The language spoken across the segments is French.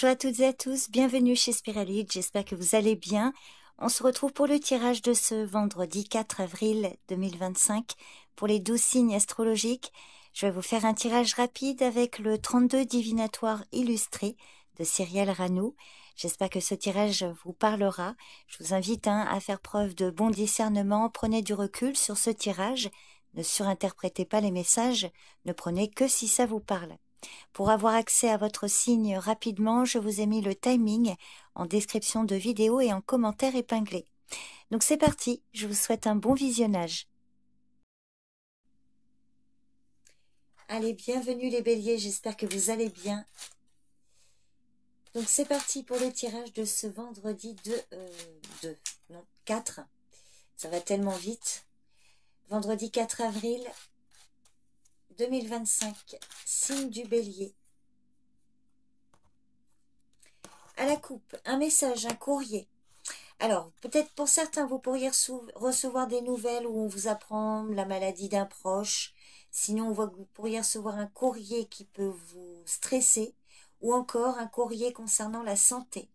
Bonjour à toutes et à tous, bienvenue chez Spiralite, j'espère que vous allez bien. On se retrouve pour le tirage de ce vendredi 4 avril 2025 pour les 12 signes astrologiques. Je vais vous faire un tirage rapide avec le 32 divinatoire illustré de Cyrielle Ranou. J'espère que ce tirage vous parlera. Je vous invite à faire preuve de bon discernement, prenez du recul sur ce tirage, ne surinterprétez pas les messages, ne prenez que si ça vous parle. Pour avoir accès à votre signe rapidement, je vous ai mis le timing en description de vidéo et en commentaire épinglé. Donc c'est parti, je vous souhaite un bon visionnage. Allez, bienvenue les béliers, j'espère que vous allez bien. Donc c'est parti pour le tirage de ce vendredi 4. Ça va tellement vite. Vendredi 4 avril 2025, signe du bélier. À la coupe, un message, un courrier. Alors, peut-être pour certains, vous pourriez recevoir des nouvelles où on vous apprend la maladie d'un proche. Sinon, on voit que vous pourriez recevoir un courrier qui peut vous stresser ou encore un courrier concernant la santé.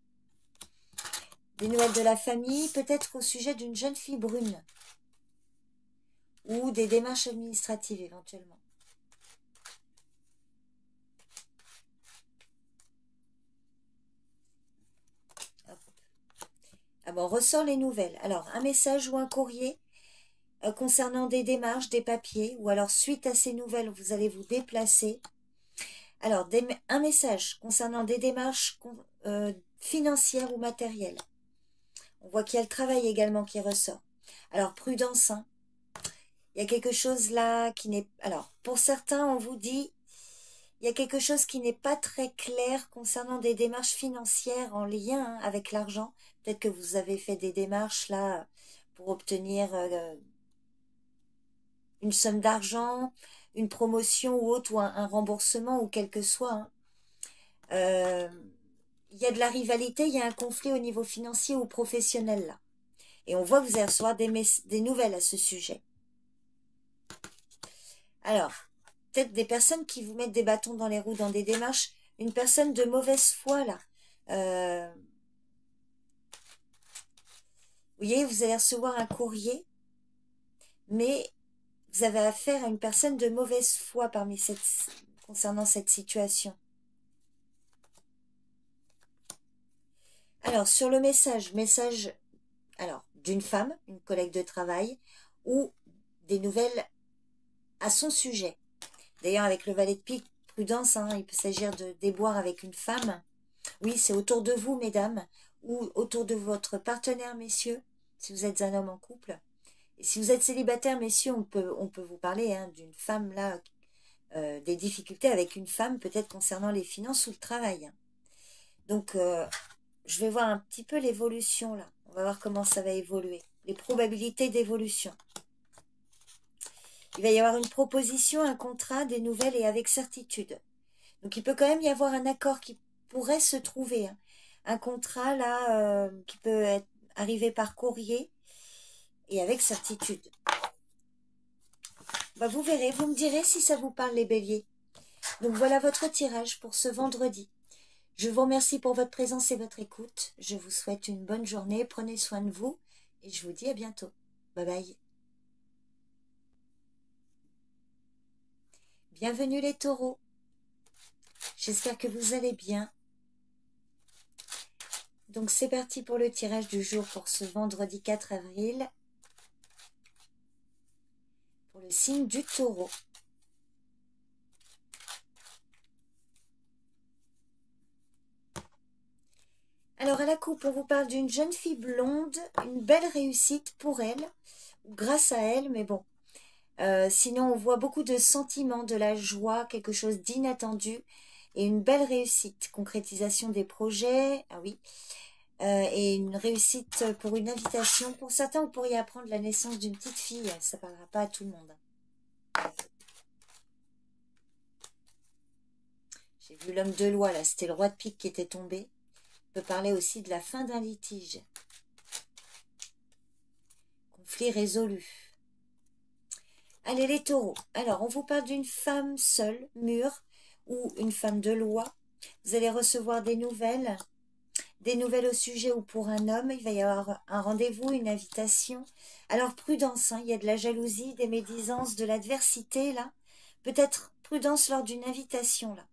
Des nouvelles de la famille, peut-être au sujet d'une jeune fille brune ou des démarches administratives éventuellement. Ah bon, on ressort les nouvelles. Alors, un message ou un courrier concernant des démarches, des papiers, ou alors suite à ces nouvelles, vous allez vous déplacer. Alors, un message concernant des démarches financières ou matérielles. On voit qu'il y a le travail également qui ressort. Alors, prudence, hein. Il y a quelque chose là qui n'est... Alors, pour certains, on vous dit, il y a quelque chose qui n'est pas très clair concernant des démarches financières en lien avec l'argent. Peut-être que vous avez fait des démarches là pour obtenir une somme d'argent, une promotion ou autre, ou un remboursement ou quel que soit. Hein. Il y a de la rivalité, il y a un conflit au niveau financier ou professionnel là. Et on voit que vous allez recevoir des nouvelles à ce sujet. Alors, peut-être des personnes qui vous mettent des bâtons dans les roues dans des démarches, une personne de mauvaise foi là. Vous voyez, vous allez recevoir un courrier, mais vous avez affaire à une personne de mauvaise foi concernant cette situation. Alors, sur le message alors d'une femme, une collègue de travail, ou des nouvelles à son sujet. D'ailleurs, avec le valet de pique, prudence, hein, il peut s'agir de déboire avec une femme. Oui, c'est autour de vous, mesdames, ou autour de votre partenaire, messieurs, si vous êtes un homme en couple. Et si vous êtes célibataire, messieurs, on peut vous parler hein, d'une femme, là, des difficultés avec une femme, peut-être concernant les finances ou le travail. Donc, je vais voir un petit peu l'évolution, là. On va voir comment ça va évoluer. Les probabilités d'évolution. Il va y avoir une proposition, un contrat, des nouvelles et avec certitude. Donc, il peut quand même y avoir un accord qui pourrait se trouver. Hein. Un contrat, là, qui peut arriver par courrier et avec certitude. Bah, vous verrez, vous me direz si ça vous parle, les béliers. Donc, voilà votre tirage pour ce vendredi. Je vous remercie pour votre présence et votre écoute. Je vous souhaite une bonne journée. Prenez soin de vous et je vous dis à bientôt. Bye bye. Bienvenue les taureaux. J'espère que vous allez bien. Donc c'est parti pour le tirage du jour pour ce vendredi 4 avril. Pour le signe du taureau. Alors à la coupe, on vous parle d'une jeune fille blonde, une belle réussite pour elle, ou grâce à elle, mais bon. Sinon, on voit beaucoup de sentiments, de la joie, quelque chose d'inattendu et une belle réussite. Concrétisation des projets, ah oui, et une réussite pour une invitation. Pour certains, vous pourriez apprendre la naissance d'une petite fille, ça ne parlera pas à tout le monde. J'ai vu l'homme de loi, là, c'était le roi de pique qui était tombé. On peut parler aussi de la fin d'un litige. Conflit résolu. Allez les taureaux, alors on vous parle d'une femme seule, mûre, ou une femme de loi, Vous allez recevoir des nouvelles au sujet ou pour un homme. Il va y avoir un rendez-vous, une invitation. Alors prudence, hein, il y a de la jalousie, des médisances, de l'adversité là. Peut-être prudence lors d'une invitation là.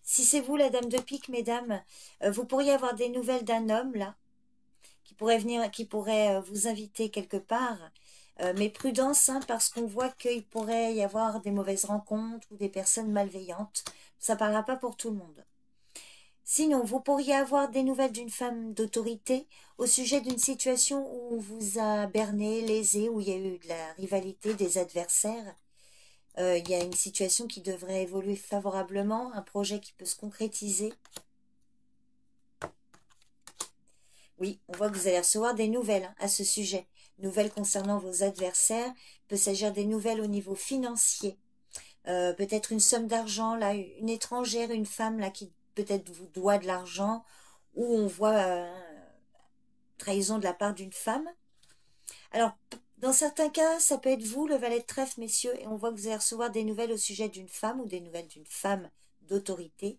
Si c'est vous la dame de pique, mesdames, vous pourriez avoir des nouvelles d'un homme là, qui pourrait venir, qui pourrait vous inviter quelque part. Mais prudence, hein, parce qu'on voit qu'il pourrait y avoir des mauvaises rencontres ou des personnes malveillantes. Ça ne parlera pas pour tout le monde. Sinon, vous pourriez avoir des nouvelles d'une femme d'autorité au sujet d'une situation où on vous a berné, lésé, où il y a eu de la rivalité des adversaires. Il y a une situation qui devrait évoluer favorablement, un projet qui peut se concrétiser. Oui, on voit que vous allez recevoir des nouvelles hein, à ce sujet. Nouvelles concernant vos adversaires. Il peut s'agir des nouvelles au niveau financier. Peut-être une somme d'argent, là, une étrangère, une femme là qui peut-être vous doit de l'argent, ou on voit trahison de la part d'une femme. Alors, dans certains cas, ça peut être vous, le valet de trèfle, messieurs, et on voit que vous allez recevoir des nouvelles au sujet d'une femme ou des nouvelles d'une femme d'autorité,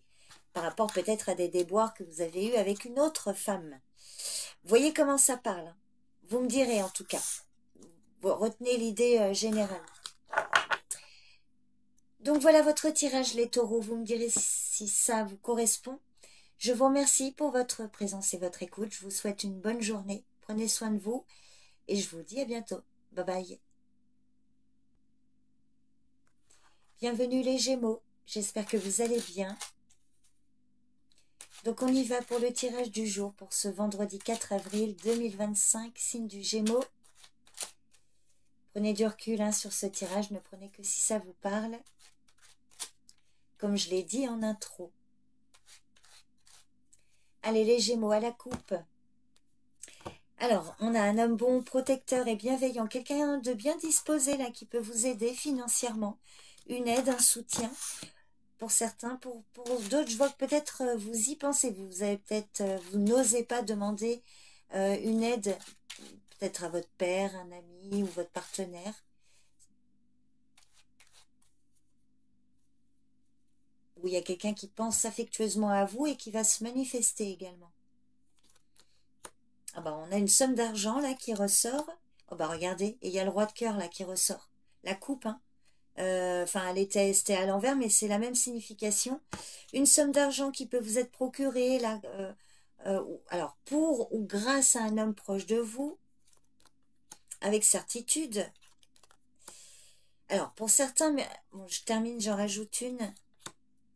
par rapport peut-être à des déboires que vous avez eus avec une autre femme. Voyez comment ça parle. Vous me direz en tout cas. Vous retenez l'idée générale. Donc voilà votre tirage, les taureaux. Vous me direz si ça vous correspond. Je vous remercie pour votre présence et votre écoute. Je vous souhaite une bonne journée. Prenez soin de vous et je vous dis à bientôt. Bye bye. Bienvenue les Gémeaux. J'espère que vous allez bien. Donc on y va pour le tirage du jour pour ce vendredi 4 avril 2025, signe du Gémeaux. Prenez du recul hein, sur ce tirage, ne prenez que si ça vous parle. Comme je l'ai dit en intro. Allez les Gémeaux, à la coupe. Alors, on a un homme bon, protecteur et bienveillant, quelqu'un de bien disposé là qui peut vous aider financièrement. Une aide, un soutien pour certains, pour d'autres, je vois que peut-être vous y pensez, vous avez peut-être, vous n'osez pas demander une aide, peut-être à votre père, un ami ou votre partenaire. Ou il y a quelqu'un qui pense affectueusement à vous et qui va se manifester également. Ah bah on a une somme d'argent là qui ressort. Oh bah regardez, et il y a le roi de cœur là qui ressort. La coupe, hein. Enfin, c'était à l'envers, mais c'est la même signification. Une somme d'argent qui peut vous être procurée, là, alors pour ou grâce à un homme proche de vous, avec certitude. Alors, pour certains, mais bon, je termine, j'en rajoute une.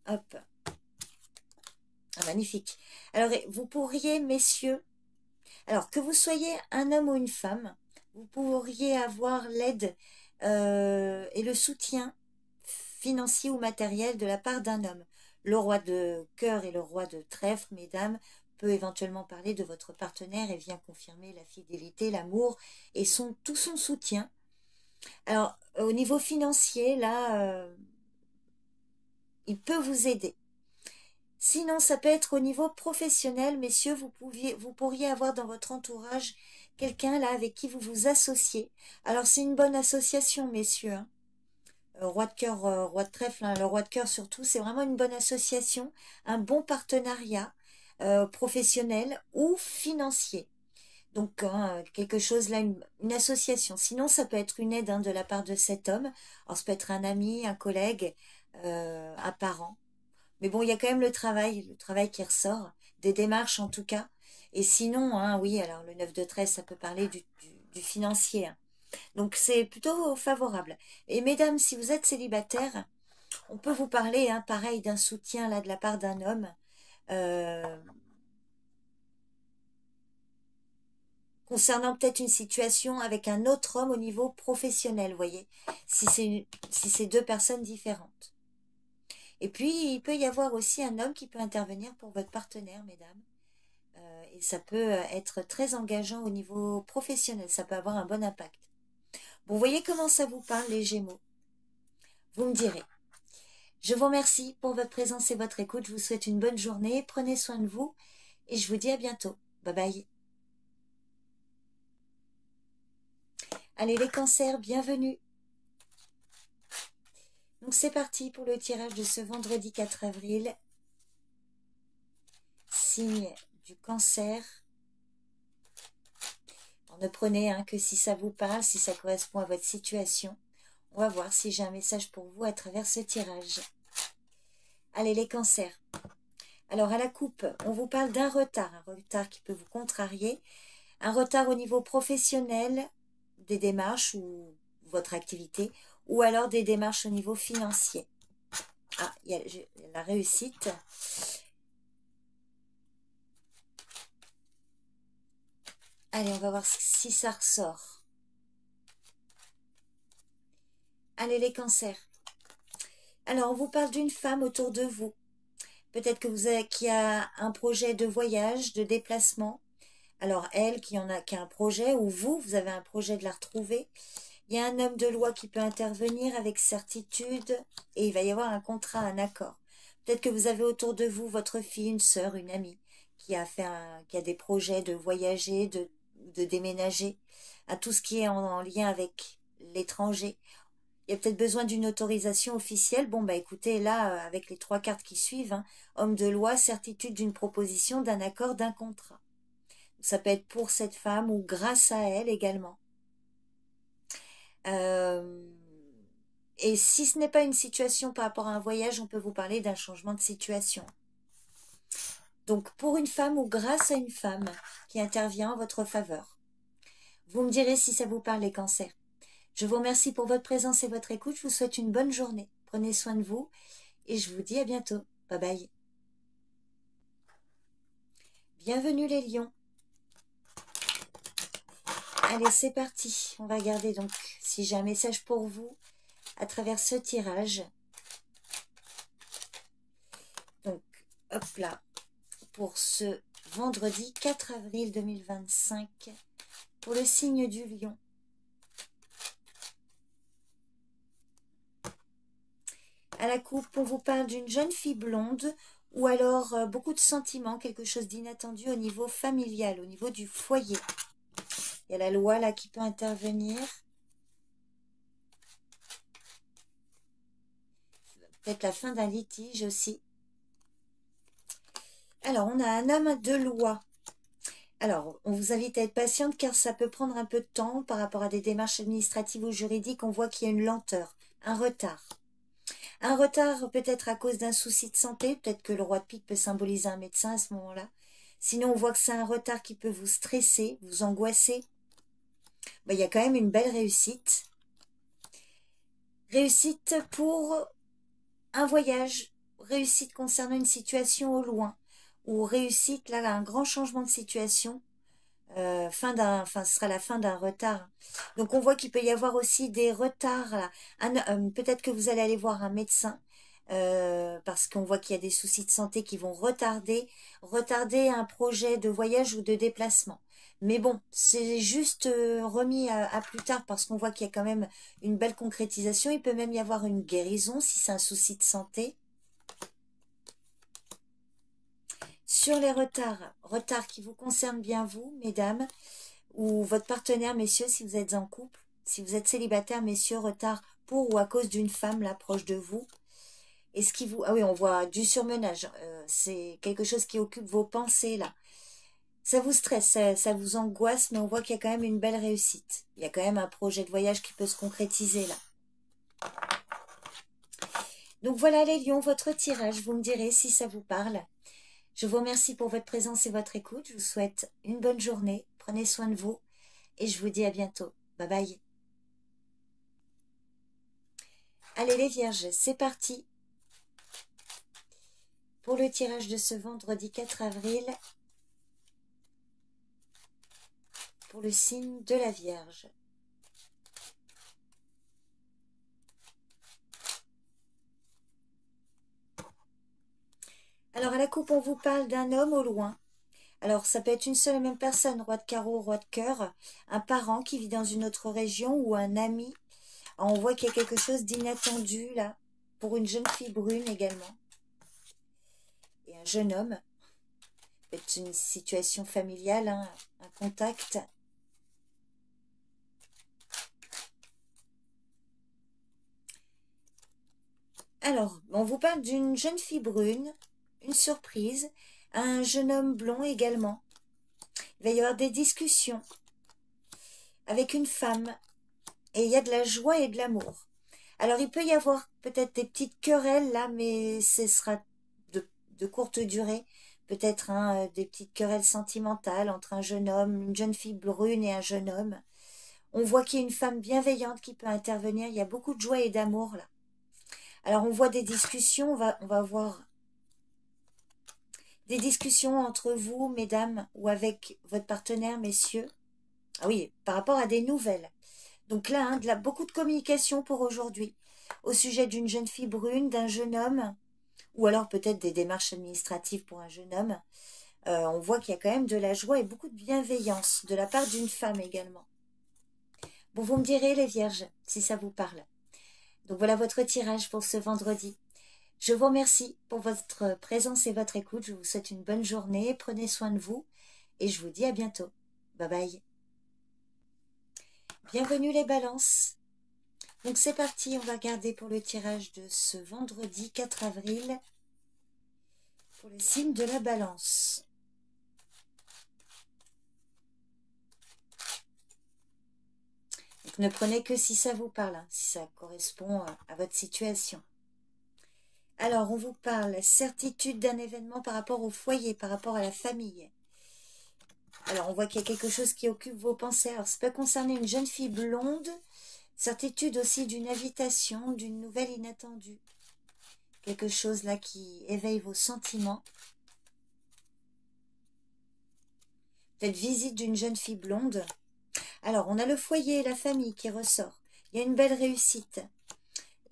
Hop. Ah, magnifique. Alors, vous pourriez, messieurs, alors que vous soyez un homme ou une femme, vous pourriez avoir l'aide et le soutien financier ou matériel de la part d'un homme. Le roi de cœur et le roi de trèfle, mesdames, peut éventuellement parler de votre partenaire et vient confirmer la fidélité, l'amour et tout son soutien. Alors, au niveau financier, là, il peut vous aider. Sinon, ça peut être au niveau professionnel, messieurs, vous pourriez avoir dans votre entourage quelqu'un là avec qui vous vous associez. Alors, c'est une bonne association, messieurs, hein. Roi de cœur, roi de trèfle, hein, le roi de cœur surtout, c'est vraiment une bonne association, un bon partenariat professionnel ou financier. Donc, hein, quelque chose là, une association. Sinon, ça peut être une aide hein, de la part de cet homme. Alors, ça peut être un ami, un collègue, un parent. Mais bon, il y a quand même le travail qui ressort, des démarches en tout cas. Et sinon, hein, oui, alors le 9 de 13, ça peut parler du financier, hein. Donc c'est plutôt favorable. Et mesdames, si vous êtes célibataire, on peut vous parler, hein, pareil, d'un soutien là de la part d'un homme. Concernant peut-être une situation avec un autre homme au niveau professionnel, vous voyez, si c'est deux personnes différentes. Et puis, il peut y avoir aussi un homme qui peut intervenir pour votre partenaire, mesdames. Et ça peut être très engageant au niveau professionnel. Ça peut avoir un bon impact. Bon, vous voyez comment ça vous parle, les Gémeaux. Vous me direz. Je vous remercie pour votre présence et votre écoute. Je vous souhaite une bonne journée. Prenez soin de vous. Et je vous dis à bientôt. Bye bye. Allez, les cancers, bienvenue. Donc c'est parti pour le tirage de ce vendredi 4 avril. Signe du Cancer. Alors, ne prenez que si ça vous parle, si ça correspond à votre situation. On va voir si j'ai un message pour vous à travers ce tirage. Allez les cancers. Alors à la coupe, on vous parle d'un retard. Un retard qui peut vous contrarier. Un retard au niveau professionnel, des démarches ou votre activité. Ou alors des démarches au niveau financier. Ah, il y a la réussite. Allez, on va voir si ça ressort. Allez, les cancers. Alors, on vous parle d'une femme autour de vous. Peut-être que vous avez, qui a un projet de voyage, de déplacement. Alors, elle qui a un projet, ou vous avez un projet de la retrouver. Il y a un homme de loi qui peut intervenir avec certitude et il va y avoir un contrat, un accord. Peut-être que vous avez autour de vous votre fille, une sœur, une amie qui a des projets de voyager, de déménager, à tout ce qui est en lien avec l'étranger. Il y a peut-être besoin d'une autorisation officielle. Bon, bah écoutez, là, avec les 3 cartes qui suivent, homme de loi, certitude d'une proposition, d'un accord, d'un contrat. Ça peut être pour cette femme ou grâce à elle également. Et si ce n'est pas une situation par rapport à un voyage, on peut vous parler d'un changement de situation. Donc, pour une femme ou grâce à une femme qui intervient en votre faveur. Vous me direz si ça vous parle, les cancers. Je vous remercie pour votre présence et votre écoute. Je vous souhaite une bonne journée. Prenez soin de vous et je vous dis à bientôt. Bye bye. Bienvenue les lions. Allez, c'est parti. On va regarder donc si j'ai un message pour vous à travers ce tirage. Donc, hop là, pour ce vendredi 4 avril 2025, pour le signe du lion. À la coupe, on vous parle d'une jeune fille blonde ou alors beaucoup de sentiments, quelque chose d'inattendu au niveau familial, au niveau du foyer. Il y a la loi là qui peut intervenir. Peut-être la fin d'un litige aussi. Alors, on a un homme de loi. Alors, on vous invite à être patiente car ça peut prendre un peu de temps par rapport à des démarches administratives ou juridiques. On voit qu'il y a une lenteur, un retard. Un retard peut-être à cause d'un souci de santé. Peut-être que le roi de pique peut symboliser un médecin à ce moment-là. Sinon, on voit que c'est un retard qui peut vous stresser, vous angoisser. Ben, il y a quand même une belle réussite. Réussite pour un voyage. Réussite concernant une situation au loin. Ou réussite, là, un grand changement de situation. Ce sera la fin d'un retard. Donc, on voit qu'il peut y avoir aussi des retards. Là. Peut-être que vous allez aller voir un médecin. Parce qu'on voit qu'il y a des soucis de santé qui vont retarder un projet de voyage ou de déplacement. Mais bon, c'est juste remis à plus tard parce qu'on voit qu'il y a quand même une belle concrétisation. Il peut même y avoir une guérison si c'est un souci de santé. Sur les retards qui vous concernent bien vous, mesdames, ou votre partenaire, messieurs, si vous êtes en couple. Si vous êtes célibataire, messieurs, retard pour ou à cause d'une femme là proche de vous. Et ce qui vous... Ah oui, on voit du surmenage. C'est quelque chose qui occupe vos pensées, là. Ça vous stresse, ça vous angoisse, mais on voit qu'il y a quand même une belle réussite. Il y a quand même un projet de voyage qui peut se concrétiser, là. Donc voilà, les lions, votre tirage. Vous me direz si ça vous parle. Je vous remercie pour votre présence et votre écoute. Je vous souhaite une bonne journée. Prenez soin de vous. Et je vous dis à bientôt. Bye bye. Allez, les vierges, c'est parti. Pour le tirage de ce vendredi 4 avril, pour le signe de la Vierge. Alors à la coupe, on vous parle d'un homme au loin. Alors ça peut être une seule et même personne, roi de carreau, roi de cœur, un parent qui vit dans une autre région ou un ami. Alors, on voit qu'il y a quelque chose d'inattendu là, pour une jeune fille brune également. Et un jeune homme. C'est une situation familiale, un contact. Alors, on vous parle d'une jeune fille brune, une surprise, un jeune homme blond également. Il va y avoir des discussions avec une femme et il y a de la joie et de l'amour. Alors, il peut y avoir peut-être des petites querelles là, mais ce sera de courte durée. Peut-être des petites querelles sentimentales entre un jeune homme, une jeune fille brune et un jeune homme. On voit qu'il y a une femme bienveillante qui peut intervenir. Il y a beaucoup de joie et d'amour là. Alors, on voit des discussions. On va voir des discussions entre vous, mesdames, ou avec votre partenaire, messieurs. Ah oui, par rapport à des nouvelles. Donc là, beaucoup de communication pour aujourd'hui. Au sujet d'une jeune fille brune, d'un jeune homme, ou alors peut-être des démarches administratives pour un jeune homme. On voit qu'il y a quand même de la joie et beaucoup de bienveillance de la part d'une femme également. Bon, vous me direz les vierges, si ça vous parle. Donc voilà votre tirage pour ce vendredi. Je vous remercie pour votre présence et votre écoute. Je vous souhaite une bonne journée. Prenez soin de vous et je vous dis à bientôt. Bye bye. Bienvenue les balances. Donc c'est parti, on va regarder pour le tirage de ce vendredi 4 avril pour le signe de la balance. Donc ne prenez que si ça vous parle, si ça correspond à votre situation. Alors, on vous parle certitude d'un événement par rapport au foyer, par rapport à la famille. Alors, on voit qu'il y a quelque chose qui occupe vos pensées. Alors, ça peut concerner une jeune fille blonde, certitude aussi d'une invitation, d'une nouvelle inattendue. Quelque chose là qui éveille vos sentiments. Peut-être visite d'une jeune fille blonde. Alors, on a le foyer et la famille qui ressort. Il y a une belle réussite.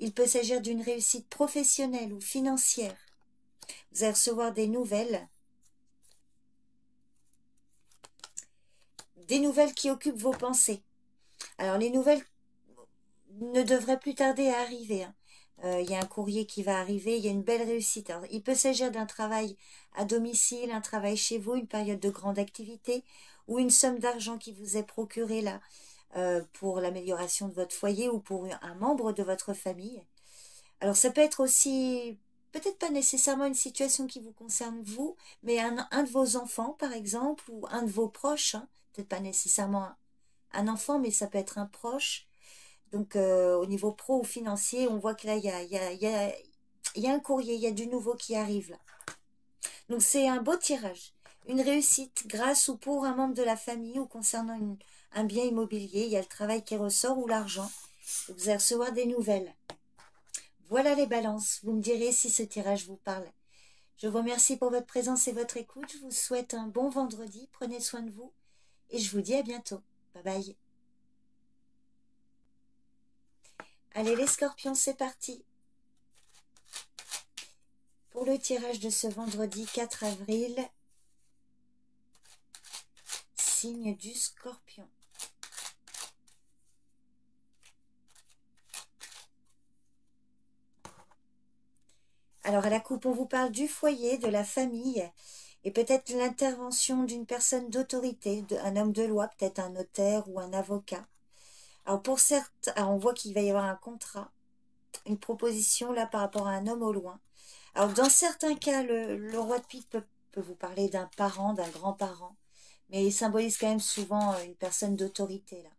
Il peut s'agir d'une réussite professionnelle ou financière. Vous allez recevoir des nouvelles qui occupent vos pensées. Alors, les nouvelles ne devraient plus tarder à arriver. Il y a un courrier qui va arriver, il y a une belle réussite. Alors, il peut s'agir d'un travail à domicile, un travail chez vous, une période de grande activité, ou une somme d'argent qui vous est procurée là pour l'amélioration de votre foyer ou pour un membre de votre famille. Alors, ça peut être aussi, peut-être pas nécessairement une situation qui vous concerne vous, mais un de vos enfants, par exemple, ou un de vos proches, peut-être pas nécessairement un enfant, mais ça peut être un proche. Donc, au niveau pro ou financier, on voit que là, il y a un courrier, il y a du nouveau qui arrive là. Donc, c'est un beau tirage. Une réussite grâce ou pour un membre de la famille ou concernant un bien immobilier. Il y a le travail qui ressort ou l'argent. Vous allez recevoir des nouvelles. Voilà les balances. Vous me direz si ce tirage vous parle. Je vous remercie pour votre présence et votre écoute. Je vous souhaite un bon vendredi. Prenez soin de vous. Et je vous dis à bientôt. Bye bye. Allez les scorpions, c'est parti. Pour le tirage de ce vendredi 4 avril, signe du scorpion. Alors à la coupe, on vous parle du foyer, de la famille et peut-être l'intervention d'une personne d'autorité, un homme de loi, peut-être un notaire ou un avocat. Alors pour certes, on voit qu'il va y avoir un contrat, une proposition là par rapport à un homme au loin. Alors dans certains cas, le roi de pique peut vous parler d'un parent, d'un grand-parent, mais il symbolise quand même souvent une personne d'autorité là.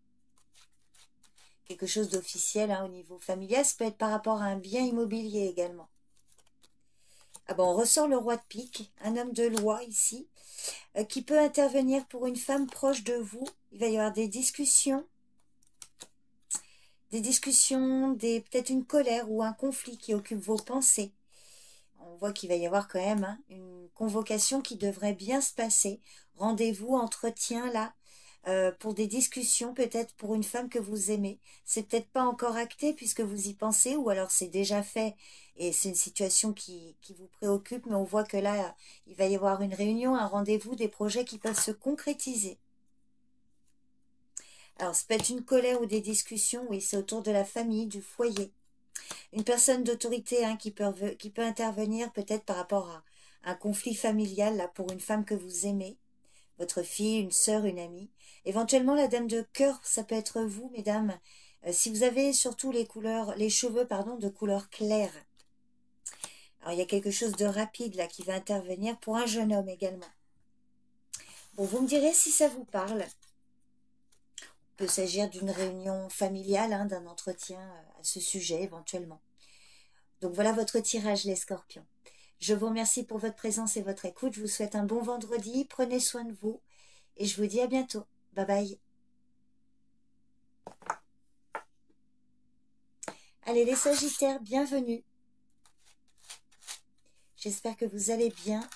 Quelque chose d'officiel au niveau familial, ça peut être par rapport à un bien immobilier également. Ah bon, on ressort le roi de pique, un homme de loi ici, qui peut intervenir pour une femme proche de vous. Il va y avoir des discussions, peut-être une colère ou un conflit qui occupe vos pensées. On voit qu'il va y avoir quand même une convocation qui devrait bien se passer. Rendez-vous, entretien là, pour des discussions, peut-être pour une femme que vous aimez. C'est peut-être pas encore acté puisque vous y pensez, ou alors c'est déjà fait et c'est une situation qui vous préoccupe, mais on voit que là, il va y avoir une réunion, un rendez-vous, des projets qui peuvent se concrétiser. Alors, ça peut être une colère ou des discussions, oui, c'est autour de la famille, du foyer. Une personne d'autorité qui peut intervenir peut-être par rapport à un conflit familial là, pour une femme que vous aimez. Votre fille, une sœur, une amie. Éventuellement, la dame de cœur, ça peut être vous, mesdames. Si vous avez surtout les cheveux, de couleur claire. Alors, il y a quelque chose de rapide là qui va intervenir pour un jeune homme également. Bon, vous me direz si ça vous parle. Il peut s'agir d'une réunion familiale, hein, d'un entretien à ce sujet éventuellement. Donc voilà votre tirage, les scorpions. Je vous remercie pour votre présence et votre écoute. Je vous souhaite un bon vendredi. Prenez soin de vous et je vous dis à bientôt. Bye bye. Allez les sagittaires, bienvenue. J'espère que vous allez bien.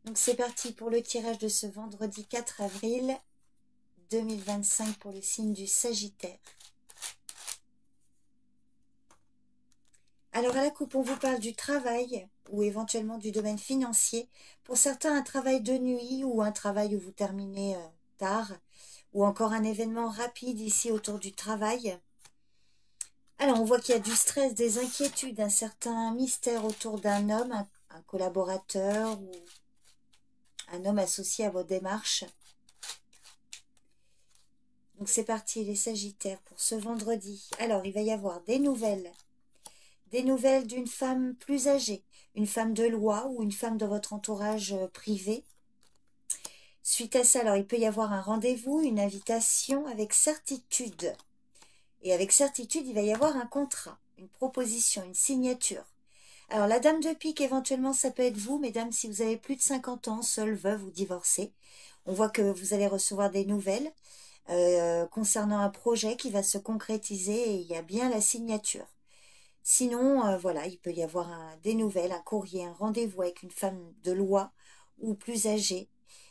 Donc c'est parti pour le tirage de ce vendredi 4 avril 2025 pour le signe du Sagittaire. Alors à la coupe, on vous parle du travail ou éventuellement du domaine financier. Pour certains, un travail de nuit ou un travail où vous terminez tard ou encore un événement rapide ici autour du travail. Alors on voit qu'il y a du stress, des inquiétudes, un certain mystère autour d'un homme, un collaborateur ou un homme associé à vos démarches. Donc c'est parti les sagittaires pour ce vendredi. Alors il va y avoir des nouvelles d'une femme plus âgée, une femme de loi ou une femme de votre entourage privé. Suite à ça, alors il peut y avoir un rendez-vous, une invitation avec certitude. Et avec certitude, il va y avoir un contrat, une proposition, une signature. Alors la dame de pique, éventuellement, ça peut être vous, mesdames, si vous avez plus de 50 ans, seule, veuve ou divorcée. On voit que vous allez recevoir des nouvelles concernant un projet qui va se concrétiser et il y a bien la signature. Sinon, voilà, il peut y avoir des nouvelles, un courrier, un rendez-vous avec une femme de loi ou plus âgée.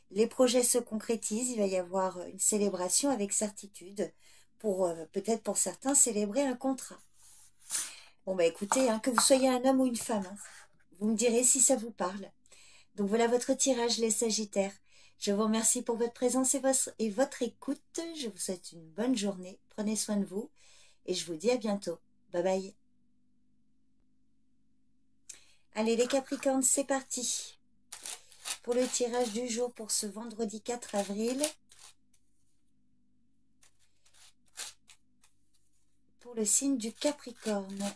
Les projets se concrétisent, il va y avoir une célébration avec certitude, pour peut-être pour certains célébrer un contrat. Bon bah écoutez, hein, que vous soyez un homme ou une femme, hein, vous me direz si ça vous parle. Donc voilà votre tirage les sagittaires. Je vous remercie pour votre présence et votre écoute. Je vous souhaite une bonne journée. Prenez soin de vous et je vous dis à bientôt. Bye bye. Allez les Capricornes, c'est parti pour le tirage du jour pour ce vendredi 4 avril. Pour le signe du Capricorne.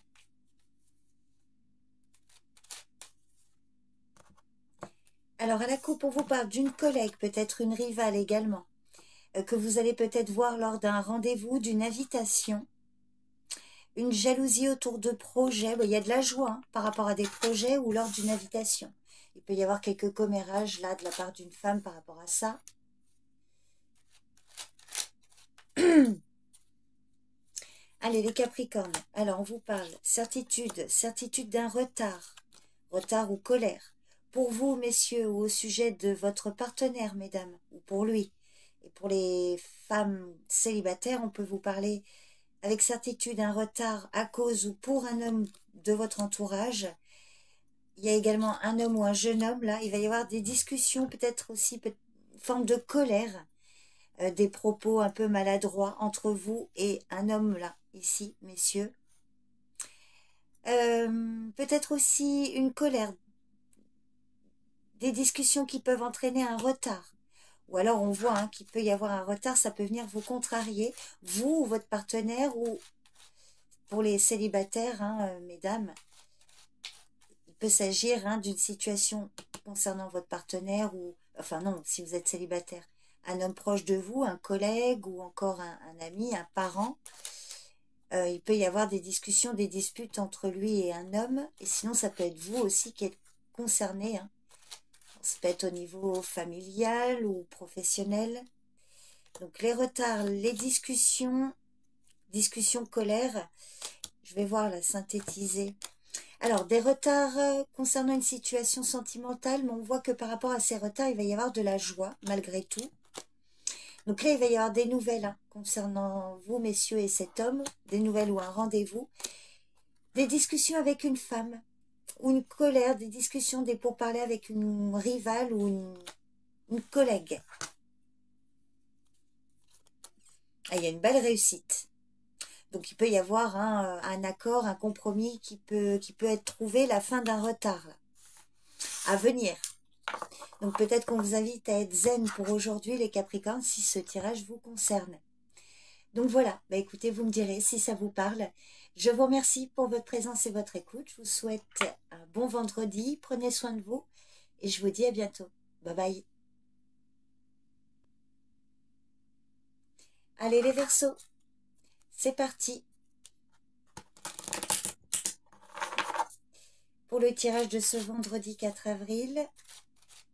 Alors à la coupe, on vous parle d'une collègue, peut-être une rivale également, que vous allez peut-être voir lors d'un rendez-vous, d'une invitation. Une jalousie autour de projets. Il y a de la joie hein, par rapport à des projets ou lors d'une invitation. Il peut y avoir quelques commérages là de la part d'une femme par rapport à ça. Allez les Capricornes, alors on vous parle certitude, certitude d'un retard, retard ou colère. Pour vous messieurs ou au sujet de votre partenaire mesdames, ou pour lui. Et pour les femmes célibataires, on peut vous parler avec certitude un retard à cause ou pour un homme de votre entourage. Il y a également un homme ou un jeune homme, là, il va y avoir des discussions, peut-être aussi une forme de colère, des propos un peu maladroits entre vous et un homme, là, ici, messieurs. Peut-être aussi une colère, des discussions qui peuvent entraîner un retard. Ou alors on voit hein, qu'il peut y avoir un retard, ça peut venir vous contrarier, vous ou votre partenaire, ou pour les célibataires, hein, mesdames, il peut s'agir hein, d'une situation concernant votre partenaire, ou, enfin non, si vous êtes célibataire, un homme proche de vous, un collègue, ou encore un ami, un parent. Il peut y avoir des discussions, des disputes entre lui et un homme, et sinon ça peut être vous aussi qui êtes concerné, hein. Ça peut être au niveau familial ou professionnel. Donc les retards, les discussions colère, je vais voir la synthétiser. Alors des retards concernant une situation sentimentale, mais on voit que par rapport à ces retards, il va y avoir de la joie malgré tout. Donc là, il va y avoir des nouvelles hein, concernant vous, messieurs, et cet homme, des nouvelles ou un rendez-vous, des discussions avec une femme, ou une colère, des discussions, des pourparlers avec une rivale ou une collègue. Ah, il y a une belle réussite. Donc il peut y avoir hein, un accord, un compromis qui peut être trouvé, la fin d'un retard là, à venir. Donc peut-être qu'on vous invite à être zen pour aujourd'hui les Capricornes si ce tirage vous concerne. Donc voilà, bah écoutez, vous me direz si ça vous parle. Je vous remercie pour votre présence et votre écoute. Je vous souhaite un bon vendredi. Prenez soin de vous et je vous dis à bientôt. Bye bye. Allez les Verseaux, c'est parti pour le tirage de ce vendredi 4 avril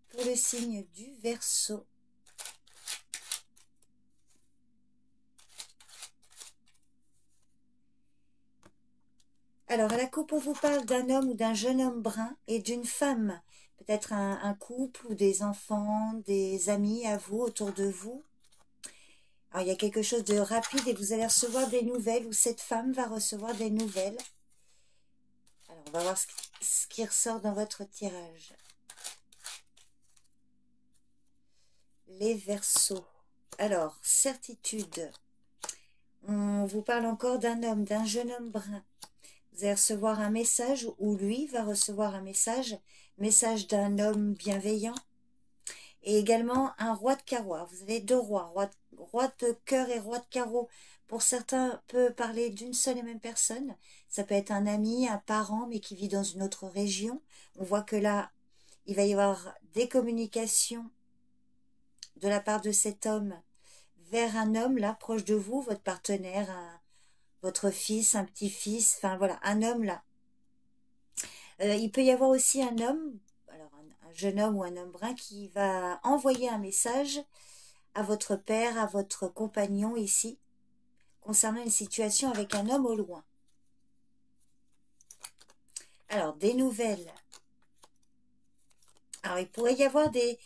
pour le signe du Verseau. Alors, à la coupe, on vous parle d'un homme ou d'un jeune homme brun et d'une femme. Peut-être un couple ou des enfants, des amis à vous, autour de vous. Alors, il y a quelque chose de rapide et vous allez recevoir des nouvelles ou cette femme va recevoir des nouvelles. Alors, on va voir ce qui ressort dans votre tirage. Les Verseaux. Alors, certitude. On vous parle encore d'un homme, d'un jeune homme brun. Vous allez recevoir un message, ou lui va recevoir un message d'un homme bienveillant. Et également un roi de carreau. Vous avez deux rois, roi de cœur et roi de carreau. Pour certains, peut parler d'une seule et même personne. Ça peut être un ami, un parent, mais qui vit dans une autre région. On voit que là, il va y avoir des communications de la part de cet homme vers un homme, là, proche de vous, votre partenaire, votre fils, un petit-fils, enfin voilà, un homme là. Il peut y avoir aussi un homme, alors un jeune homme ou un homme brun qui va envoyer un message à votre père, à votre compagnon ici, concernant une situation avec un homme au loin. Alors, des nouvelles. Alors, il pourrait y avoir des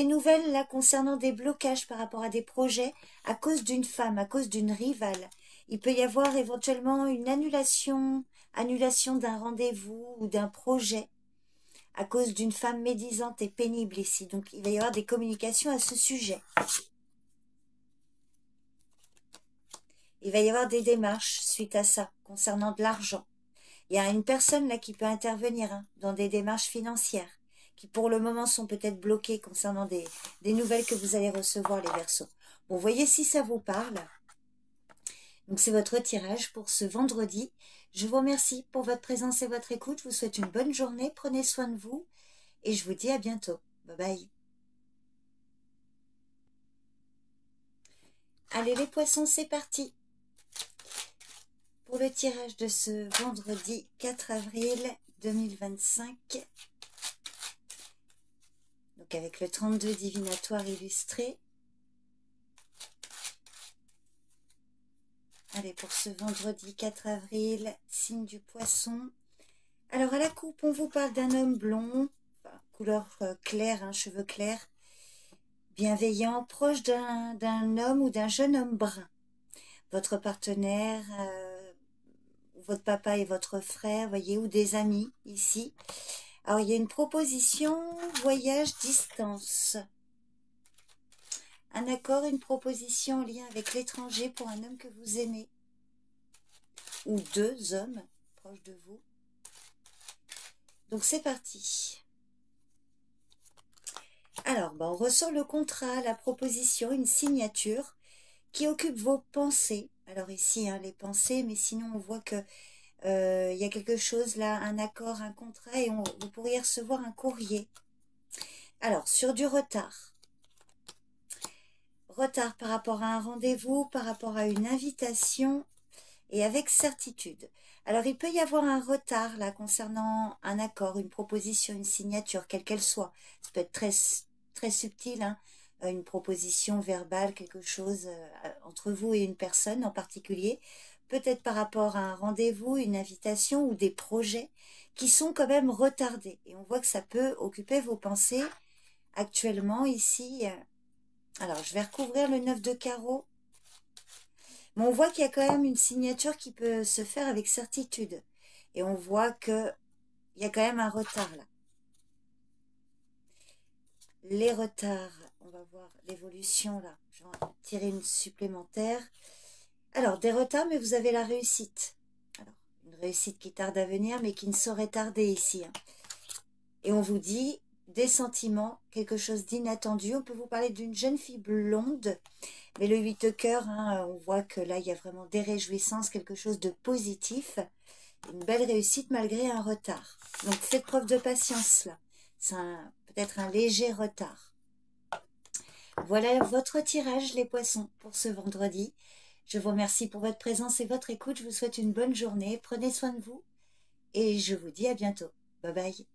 nouvelles là concernant des blocages par rapport à des projets à cause d'une femme, à cause d'une rivale. Il peut y avoir éventuellement une annulation d'un rendez-vous ou d'un projet à cause d'une femme médisante et pénible ici. Donc, il va y avoir des communications à ce sujet. Il va y avoir des démarches suite à ça, concernant de l'argent. Il y a une personne là qui peut intervenir dans des démarches financières, qui pour le moment sont peut-être bloquées concernant des nouvelles que vous allez recevoir, les Verseaux. Bon, voyez si ça vous parle. Donc, c'est votre tirage pour ce vendredi. Je vous remercie pour votre présence et votre écoute. Je vous souhaite une bonne journée. Prenez soin de vous. Et je vous dis à bientôt. Bye bye. Allez les poissons, c'est parti pour le tirage de ce vendredi 4 avril 2025. Donc avec le 32 divinatoire illustré. Allez, pour ce vendredi 4 avril, signe du poisson. Alors à la coupe, on vous parle d'un homme blond, couleur claire, cheveux clairs, bienveillant, proche d'un homme ou d'un jeune homme brun. Votre partenaire, votre papa et votre frère, voyez, ou des amis ici. Alors il y a une proposition, voyage, distance. Un accord, une proposition en lien avec l'étranger pour un homme que vous aimez. Ou deux hommes proches de vous. Donc c'est parti. Alors, on ressort le contrat, la proposition, une signature qui occupe vos pensées. Alors ici, les pensées, mais sinon on voit que il y a quelque chose là, un accord, un contrat, et vous pourriez recevoir un courrier. Alors, sur du retard. Retard par rapport à un rendez-vous, par rapport à une invitation, et avec certitude. Alors, il peut y avoir un retard là concernant un accord, une proposition, une signature, quelle qu'elle soit. Ça peut être très, très subtil, une proposition verbale, quelque chose entre vous et une personne en particulier. Peut-être par rapport à un rendez-vous, une invitation ou des projets qui sont quand même retardés. Et on voit que ça peut occuper vos pensées actuellement ici. Alors, je vais recouvrir le 9 de carreau. Mais on voit qu'il y a quand même une signature qui peut se faire avec certitude. Et on voit qu'il y a quand même un retard là. Les retards, on va voir l'évolution là. Je vais en tirer une supplémentaire. Alors, des retards, mais vous avez la réussite. Alors, une réussite qui tarde à venir, mais qui ne saurait tarder ici. Et on vous dit, des sentiments, quelque chose d'inattendu. On peut vous parler d'une jeune fille blonde, mais le 8 de cœur, hein, on voit que là, il y a vraiment des réjouissances, quelque chose de positif, une belle réussite malgré un retard. Donc, faites preuve de patience, là. C'est peut-être un léger retard. Voilà votre tirage, les poissons, pour ce vendredi. Je vous remercie pour votre présence et votre écoute. Je vous souhaite une bonne journée. Prenez soin de vous et je vous dis à bientôt. Bye bye.